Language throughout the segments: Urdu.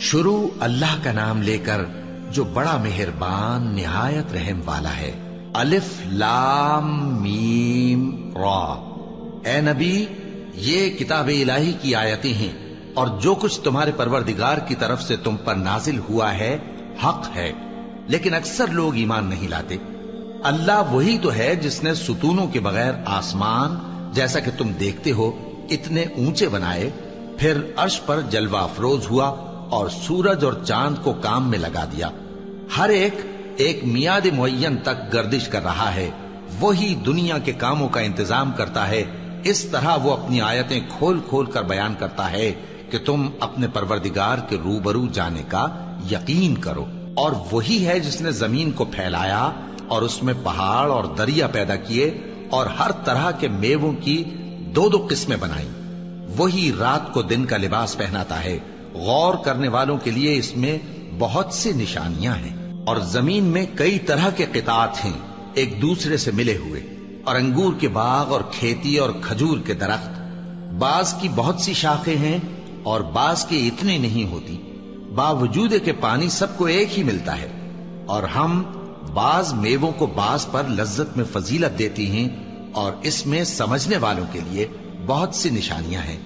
شروع اللہ کا نام لے کر جو بڑا مہربان نہایت رحم والا ہے۔ الف لام میم را۔ اے نبی، یہ کتاب الہی کی آیتیں ہیں اور جو کچھ تمہارے پروردگار کی طرف سے تم پر نازل ہوا ہے حق ہے، لیکن اکثر لوگ ایمان نہیں لاتے۔ اللہ وہی تو ہے جس نے ستونوں کے بغیر آسمان جیسا کہ تم دیکھتے ہو اتنے اونچے بنائے، پھر عرش پر جلوہ افروز ہوا اور سورج اور چاند کو کام میں لگا دیا۔ ہر ایک میعاد معین تک گردش کر رہا ہے۔ وہی دنیا کے کاموں کا انتظام کرتا ہے۔ اس طرح وہ اپنی آیتیں کھول کھول کر بیان کرتا ہے کہ تم اپنے پروردگار کے روبرو جانے کا یقین کرو۔ اور وہی ہے جس نے زمین کو پھیلایا اور اس میں پہاڑ اور دریا پیدا کیے اور ہر طرح کے میووں کی دو دو قسمیں بنائی۔ وہی رات کو دن کا لباس پہناتا ہے۔ غور کرنے والوں کے لیے اس میں بہت سی نشانیاں ہیں۔ اور زمین میں کئی طرح کے قطعات ہیں ایک دوسرے سے ملے ہوئے، اور انگور کے باغ اور کھیتی اور کھجور کے درخت۔ بعض کی بہت سی شاخیں ہیں اور بعض کی اتنی نہیں ہوتی، باوجود کہ پانی سب کو ایک ہی ملتا ہے۔ اور ہم بعض میووں کو بعض پر لذت میں فضیلت دیتی ہیں، اور اس میں سمجھنے والوں کے لیے بہت سی نشانیاں ہیں۔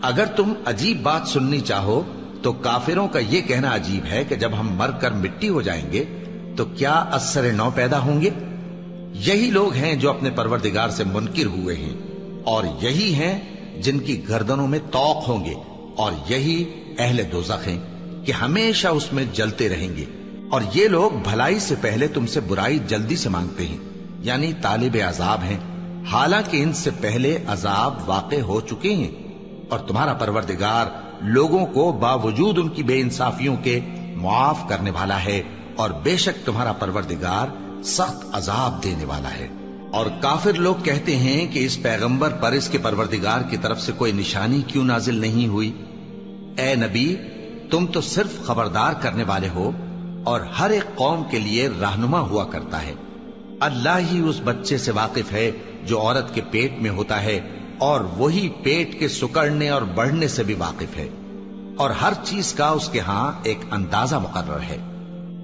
اگر تم عجیب بات سننی چاہو تو کافروں کا یہ کہنا عجیب ہے کہ جب ہم مر کر مٹی ہو جائیں گے تو کیا از سر نو پیدا ہوں گے؟ یہی لوگ ہیں جو اپنے پروردگار سے منکر ہوئے ہیں، اور یہی ہیں جن کی گردنوں میں طوق ہوں گے، اور یہی اہل دوزخ ہیں کہ ہمیشہ اس میں جلتے رہیں گے۔ اور یہ لوگ بھلائی سے پہلے تم سے برائی جلدی سے مانگتے ہیں، یعنی طالب عذاب ہیں، حالانکہ ان سے پہلے عذاب واقع ہو چکے ہیں۔ اور تمہارا پروردگار لوگوں کو باوجود ان کی بے انصافیوں کے معاف کرنے والا ہے، اور بے شک تمہارا پروردگار سخت عذاب دینے والا ہے۔ اور کافر لوگ کہتے ہیں کہ اس پیغمبر پر اس کے پروردگار کی طرف سے کوئی نشانی کیوں نازل نہیں ہوئی؟ اے نبی، تم تو صرف خبردار کرنے والے ہو، اور ہر ایک قوم کے لیے رہنما ہوا کرتا ہے۔ اللہ ہی اس بچے سے واقف ہے جو عورت کے پیٹ میں ہوتا ہے، اور وہی پیٹ کے سکڑنے اور بڑھنے سے بھی واقف ہے، اور ہر چیز کا اس کے ہاں ایک اندازہ مقرر ہے۔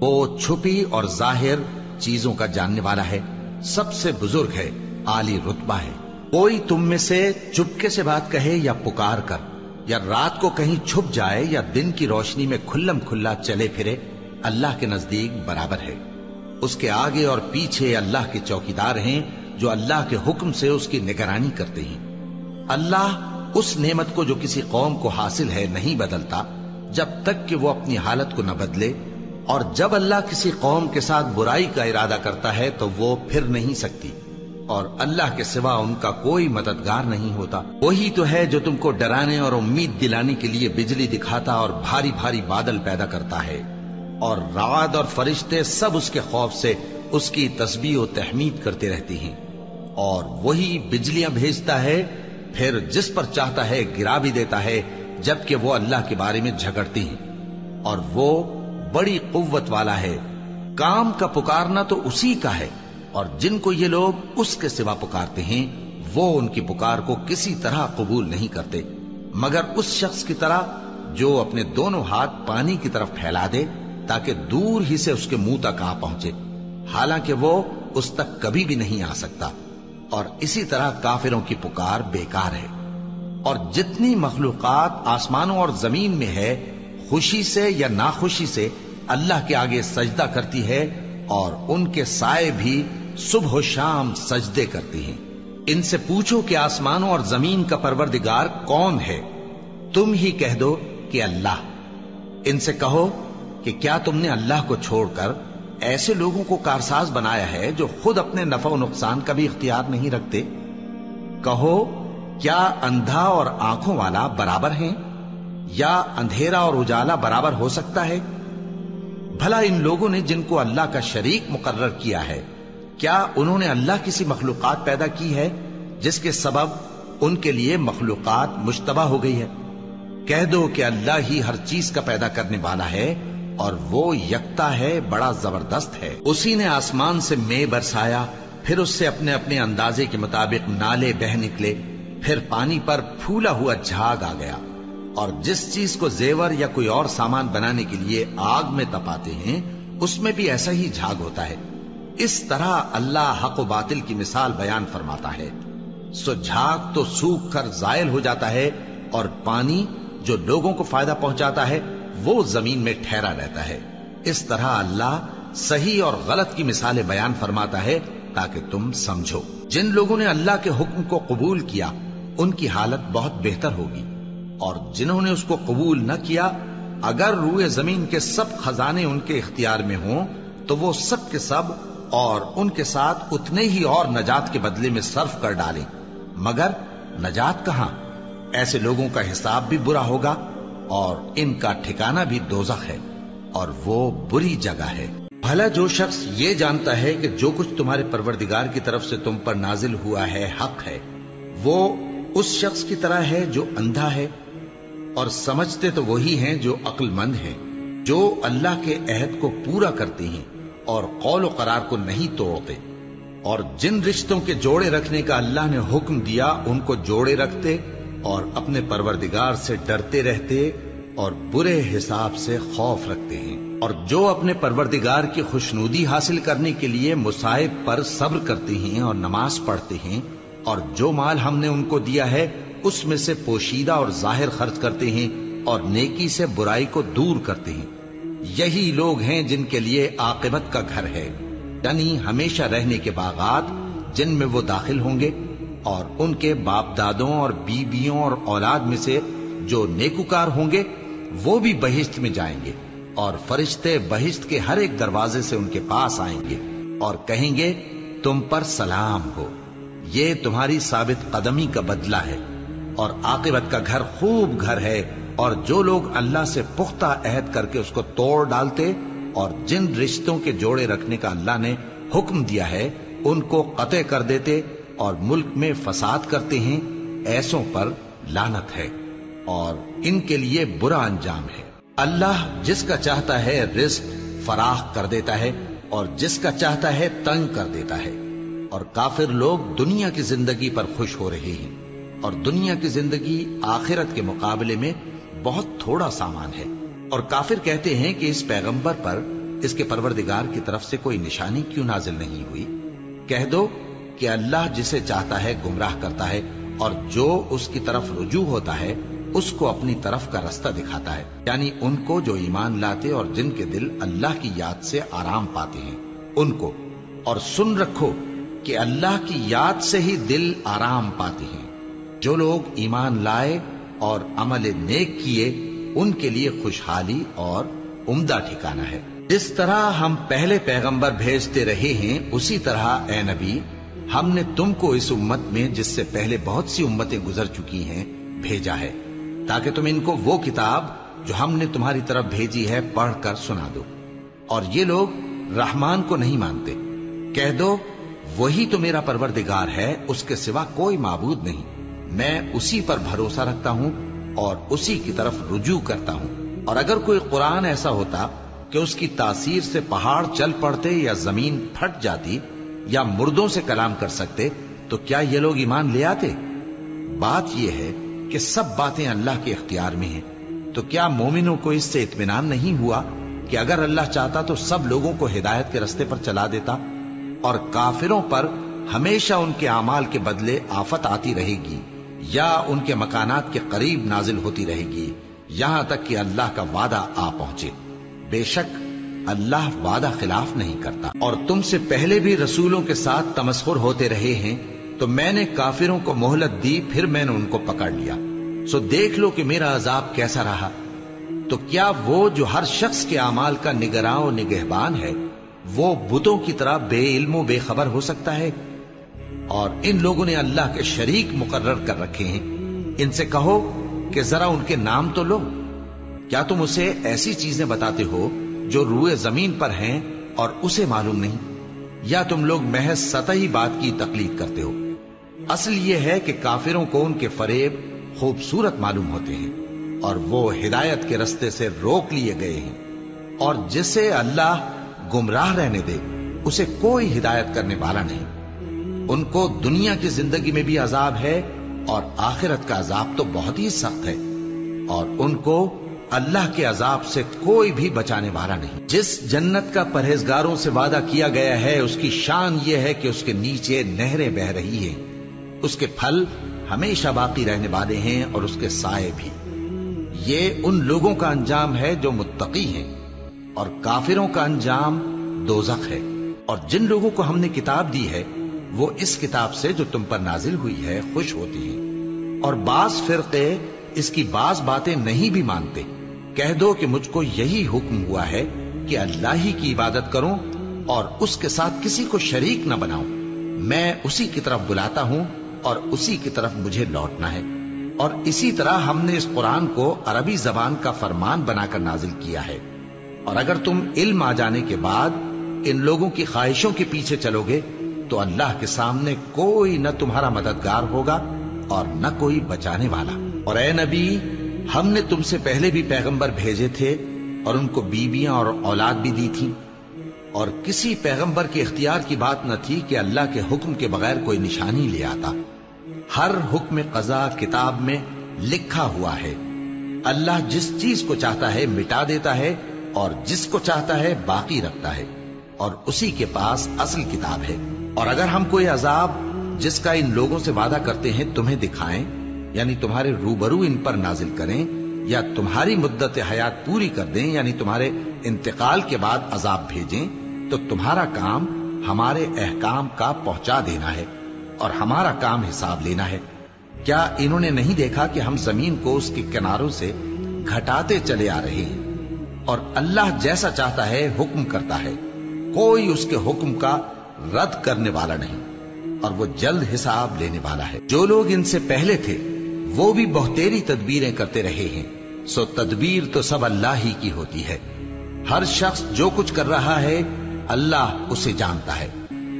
وہ چھپی اور ظاہر چیزوں کا جاننے والا ہے، سب سے بزرگ ہے، عالی رتبہ ہے۔ کوئی تم میں سے چپکے سے بات کہے یا پکار کر، یا رات کو کہیں چھپ جائے یا دن کی روشنی میں کھلم کھلا چلے پھرے، اللہ کے نزدیک برابر ہے۔ اس کے آگے اور پیچھے اللہ کے چوکیدار ہیں جو اللہ کے حکم سے اس کی نگرانی کرتے ہیں۔ اللہ اس نعمت کو جو کسی قوم کو حاصل ہے نہیں بدلتا جب تک کہ وہ اپنی حالت کو نہ بدلے، اور جب اللہ کسی قوم کے ساتھ برائی کا ارادہ کرتا ہے تو وہ پھر نہیں سکتی، اور اللہ کے سوا ان کا کوئی مددگار نہیں ہوتا۔ وہی تو ہے جو تم کو ڈرانے اور امید دلانے کے لیے بجلی دکھاتا اور بھاری بھاری بادل پیدا کرتا ہے، اور رعد اور فرشتے سب اس کے خوف سے اس کی تسبیح و تحمید کرتے رہتے ہیں۔ اور وہی بجلیاں بھیجتا ہے، پھر جس پر چاہتا ہے گرا بھی دیتا ہے، جبکہ وہ اللہ کے بارے میں جھگڑتے ہیں، اور وہ بڑی قوت والا ہے۔ کام کا پکارنا تو اسی کا ہے، اور جن کو یہ لوگ اس کے سوا پکارتے ہیں وہ ان کی پکار کو کسی طرح قبول نہیں کرتے، مگر اس شخص کی طرح جو اپنے دونوں ہاتھ پانی کی طرف پھیلا دے تاکہ دور ہی سے اس کے منہ تک آ پہنچے، حالانکہ وہ اس تک کبھی بھی نہیں آ سکتا۔ اور اسی طرح کافروں کی پکار بیکار ہے۔ اور جتنی مخلوقات آسمانوں اور زمین میں ہے، خوشی سے یا ناخوشی سے اللہ کے آگے سجدہ کرتی ہے، اور ان کے سائے بھی صبح و شام سجدے کرتی ہیں۔ ان سے پوچھو کہ آسمانوں اور زمین کا پروردگار کون ہے؟ تم ہی کہہ دو کہ اللہ۔ ان سے کہو کہ کیا تم نے اللہ کو چھوڑ کر ایسے لوگوں کو کارساز بنایا ہے جو خود اپنے نفع و نقصان کا بھی اختیار نہیں رکھتے؟ کہو کیا اندھا اور آنکھوں والا برابر ہیں، یا اندھیرا اور اجالا برابر ہو سکتا ہے؟ بھلا ان لوگوں نے جن کو اللہ کا شریک مقرر کیا ہے، کیا انہوں نے اللہ کسی مخلوقات پیدا کی ہے جس کے سبب ان کے لیے مخلوقات مشتبہ ہو گئی ہے؟ کہہ دو کہ اللہ ہی ہر چیز کا پیدا کرنے والا ہے، اور وہ یکتا ہے، بڑا زبردست ہے۔ اسی نے آسمان سے مے برسایا، پھر اس سے اپنے اپنے اندازے کے مطابق نالے بہہ نکلے، پھر پانی پر پھولا ہوا جھاگ آ گیا، اور جس چیز کو زیور یا کوئی اور سامان بنانے کے لیے آگ میں تپاتے ہیں اس میں بھی ایسا ہی جھاگ ہوتا ہے. اس طرح اللہ حق و باطل کی مثال بیان فرماتا ہے. سو جھاگ تو سوکھ کر زائل ہو جاتا ہے اور پانی جو لوگوں کو فائدہ پہنچاتا ہے وہ زمین میں ٹھہرا رہتا ہے. اس طرح اللہ صحیح اور غلط کی مثالیں بیان فرماتا ہے تاکہ تم سمجھو. جن لوگوں نے اللہ کے حکم کو قبول کیا ان کی حالت بہت بہتر ہوگی، اور جنہوں نے اس کو قبول نہ کیا اگر روئے زمین کے سب خزانے ان کے اختیار میں ہوں تو وہ سب کے سب اور ان کے ساتھ اتنے ہی اور نجات کے بدلے میں صرف کر ڈالیں، مگر نجات کہاں؟ ایسے لوگوں کا حساب بھی برا ہوگا اور ان کا ٹھکانہ بھی دوزخ ہے اور وہ بری جگہ ہے. بھلا جو شخص یہ جانتا ہے کہ جو کچھ تمہارے پروردگار کی طرف سے تم پر نازل ہوا ہے حق ہے، وہ اس شخص کی طرح ہے جو اندھا ہے، اور سمجھتے تو وہی ہیں جو عقل مند ہیں، جو اللہ کے عہد کو پورا کرتے ہیں اور قول و قرار کو نہیں توڑتے. اور جن رشتوں کے جوڑے رکھنے کا اللہ نے حکم دیا ان کو جوڑے رکھتے اور اپنے پروردگار سے ڈرتے رہتے اور برے حساب سے خوف رکھتے ہیں. اور جو اپنے پروردگار کی خوشنودی حاصل کرنے کے لیے مصائب پر صبر کرتے ہیں اور نماز پڑھتے ہیں، اور جو مال ہم نے ان کو دیا ہے اس میں سے پوشیدہ اور ظاہر خرچ کرتے ہیں اور نیکی سے برائی کو دور کرتے ہیں، یہی لوگ ہیں جن کے لیے عاقبت کا گھر ہے، یعنی ہمیشہ رہنے کے باغات جن میں وہ داخل ہوں گے. اور ان کے باپ دادوں اور بیویوں اور اولاد میں سے جو نیکوکار ہوں گے وہ بھی بہشت میں جائیں گے، اور فرشتے بہشت کے ہر ایک دروازے سے ان کے پاس آئیں گے اور کہیں گے تم پر سلام ہو، یہ تمہاری ثابت قدمی کا بدلہ ہے اور عاقبت کا گھر خوب گھر ہے. اور جو لوگ اللہ سے پختہ عہد کر کے اس کو توڑ ڈالتے اور جن رشتوں کے جوڑے رکھنے کا اللہ نے حکم دیا ہے ان کو قطع کر دیتے اور ملک میں فساد کرتے ہیں، ایسوں پر لعنت ہے اور ان کے لیے برا انجام ہے. اللہ جس کا چاہتا ہے رزق فراخ کر دیتا ہے اور جس کا چاہتا ہے تنگ کر دیتا ہے. اور کافر لوگ دنیا کی زندگی پر خوش ہو رہے ہیں، اور دنیا کی زندگی آخرت کے مقابلے میں بہت تھوڑا سامان ہے. اور کافر کہتے ہیں کہ اس پیغمبر پر اس کے پروردگار کی طرف سے کوئی نشانی کیوں نازل نہیں ہوئی؟ کہہ دو کہ اللہ جسے چاہتا ہے گمراہ کرتا ہے اور جو اس کی طرف رجوع ہوتا ہے اس کو اپنی طرف کا رستہ دکھاتا ہے، یعنی ان کو جو ایمان لاتے اور جن کے دل اللہ کی یاد سے آرام پاتے ہیں ان کو. اور سن رکھو کہ اللہ کی یاد سے ہی دل آرام پاتے ہیں. جو لوگ ایمان لائے اور عمل نیک کیے ان کے لیے خوشحالی اور عمدہ ٹھکانہ ہے. جس طرح ہم پہلے پیغمبر بھیجتے رہے ہیں اسی طرح اے نبی ہم نے تم کو اس امت میں جس سے پہلے بہت سی امتیں گزر چکی ہیں بھیجا ہے تاکہ تم ان کو وہ کتاب جو ہم نے تمہاری طرف بھیجی ہے پڑھ کر سنا دو. اور یہ لوگ رحمان کو نہیں مانتے. کہہ دو وہی تو میرا پروردگار ہے، اس کے سوا کوئی معبود نہیں، میں اسی پر بھروسہ رکھتا ہوں اور اسی کی طرف رجوع کرتا ہوں. اور اگر کوئی قرآن ایسا ہوتا کہ اس کی تاثیر سے پہاڑ چل پڑتے یا زمین پھٹ جاتی یا مردوں سے کلام کر سکتے تو کیا یہ لوگ ایمان لے آتے؟ بات یہ ہے کہ سب باتیں اللہ کے اختیار میں ہیں. تو کیا مومنوں کو اس سے اطمینان نہیں ہوا کہ اگر اللہ چاہتا تو سب لوگوں کو ہدایت کے رستے پر چلا دیتا؟ اور کافروں پر ہمیشہ ان کے اعمال کے بدلے آفت آتی رہے گی یا ان کے مکانات کے قریب نازل ہوتی رہے گی یہاں تک کہ اللہ کا وعدہ آ پہنچے. بے شک اللہ وعدہ خلاف نہیں کرتا. اور تم سے پہلے بھی رسولوں کے ساتھ تمسخر ہوتے رہے ہیں تو میں نے کافروں کو مہلت دی، پھر میں نے ان کو پکڑ لیا. سو دیکھ لو کہ میرا عذاب کیسا رہا. تو کیا وہ جو ہر شخص کے اعمال کا نگراں و نگہبان ہے وہ بتوں کی طرح بے علم و بے خبر ہو سکتا ہے؟ اور ان لوگوں نے اللہ کے شریک مقرر کر رکھے ہیں. ان سے کہو کہ ذرا ان کے نام تو لو. کیا تم اسے ایسی چیزیں بتاتے ہو جو روئے زمین پر ہیں اور اسے معلوم نہیں، یا تم لوگ محض سطحی بات کی تقلید کرتے ہو؟ اصل یہ ہے کہ کافروں کو ان کے فریب خوبصورت معلوم ہوتے ہیں اور وہ ہدایت کے رستے سے روک لیے گئے ہیں. اور جسے اللہ گمراہ رہنے دے اسے کوئی ہدایت کرنے والا نہیں. ان کو دنیا کی زندگی میں بھی عذاب ہے اور آخرت کا عذاب تو بہت ہی سخت ہے. اور ان کو اللہ کے عذاب سے کوئی بھی بچانے والا نہیں۔ جس جنت کا پرہیزگاروں سے وعدہ کیا گیا ہے اس کی شان یہ ہے کہ اس کے نیچے نہریں بہ رہی ہیں، اس کے پھل ہمیشہ باقی رہنے والے ہیں اور اس کے سائے بھی۔ یہ ان لوگوں کا انجام ہے جو متقی ہیں، اور کافروں کا انجام دوزخ ہے۔ اور جن لوگوں کو ہم نے کتاب دی ہے وہ اس کتاب سے جو تم پر نازل ہوئی ہے خوش ہوتی ہیں، اور بعض فرقے اس کی بعض باتیں نہیں بھی مانتے۔ کہہ دو کہ مجھ کو یہی حکم ہوا ہے کہ اللہ ہی کی عبادت کروں اور اس کے ساتھ کسی کو شریک نہ بناؤں۔ میں اسی کی طرف بلاتا ہوں اور اسی کی طرف مجھے لوٹنا ہے۔ اور اسی طرح ہم نے اس قرآن کو عربی زبان کا فرمان بنا کر نازل کیا ہے۔ اور اگر تم علم آ جانے کے بعد ان لوگوں کی خواہشوں کے پیچھے چلو گے تو اللہ کے سامنے کوئی نہ تمہارا مددگار ہوگا اور نہ کوئی بچانے والا۔ اور اے نبی، ہم نے تم سے پہلے بھی پیغمبر بھیجے تھے اور ان کو بیویاں اور اولاد بھی دی تھی، اور کسی پیغمبر کے اختیار کی بات نہ تھی کہ اللہ کے حکم کے بغیر کوئی نشانی لے آتا۔ ہر حکم قضا کتاب میں لکھا ہوا ہے۔ اللہ جس چیز کو چاہتا ہے مٹا دیتا ہے اور جس کو چاہتا ہے باقی رکھتا ہے، اور اسی کے پاس اصل کتاب ہے۔ اور اگر ہم کوئی عذاب جس کا ان لوگوں سے وعدہ کرتے ہیں تمہیں دکھائیں، یعنی تمہارے روبرو ان پر نازل کریں، یا تمہاری مدت حیات پوری کر دیں، یعنی تمہارے انتقال کے بعد عذاب بھیجیں، تو تمہارا کام ہمارے احکام کا پہنچا دینا ہے اور ہمارا کام حساب لینا ہے۔ کیا انہوں نے نہیں دیکھا کہ ہم زمین کو اس کے کناروں سے گھٹاتے چلے آ رہے ہیں؟ اور اللہ جیسا چاہتا ہے حکم کرتا ہے، کوئی اس کے حکم کا رد کرنے والا نہیں، اور وہ جلد حساب لینے والا ہے۔ جو لوگ ان سے پہلے تھے وہ بھی بہتیری تدبیریں کرتے رہے ہیں، سو تدبیر تو سب اللہ ہی کی ہوتی ہے۔ ہر شخص جو کچھ کر رہا ہے اللہ اسے جانتا ہے،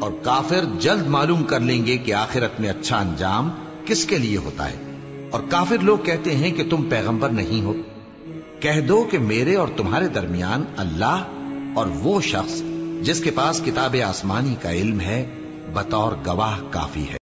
اور کافر جلد معلوم کر لیں گے کہ آخرت میں اچھا انجام کس کے لیے ہوتا ہے۔ اور کافر لوگ کہتے ہیں کہ تم پیغمبر نہیں ہو۔ کہہ دو کہ میرے اور تمہارے درمیان اللہ اور وہ شخص جس کے پاس کتاب آسمانی کا علم ہے بطور گواہ کافی ہے۔